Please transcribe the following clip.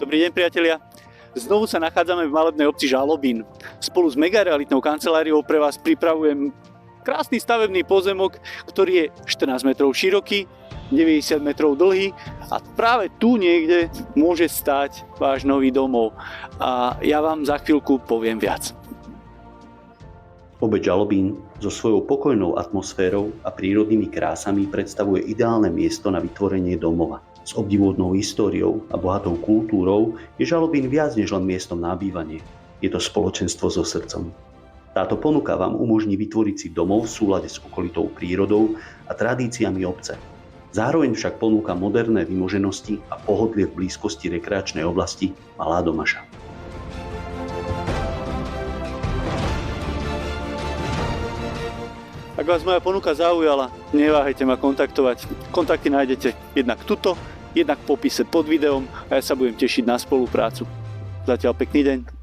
Dobrý deň, priatelia. Znovu sa nachádzame v malebnej obci Žalobín. Spolu s megarealitnou kanceláriou pre vás pripravujem krásny stavebný pozemok, ktorý je 14 metrov široký, 90 metrov dlhý a práve tu niekde môže stáť váš nový domov. A ja vám za chvíľku poviem viac. Obec Žalobín so svojou pokojnou atmosférou a prírodnými krásami predstavuje ideálne miesto na vytvorenie domova. S obdivuhodnou históriou a bohatou kultúrou je Žalobín viac než len miestom na bývanie. Je to spoločenstvo so srdcom. Táto ponuka vám umožní vytvoriť si domov v súlade s okolitou prírodou a tradíciami obce. Zároveň však ponúka moderné vymoženosti a pohodlie v blízkosti rekreačnej oblasti Malá Domaša. Ak vás moja ponuka zaujala, neváhajte ma kontaktovať. Kontakty nájdete jednak tuto, jednak v popise pod videom a ja sa budem tešiť na spoluprácu. Zatiaľ pekný deň.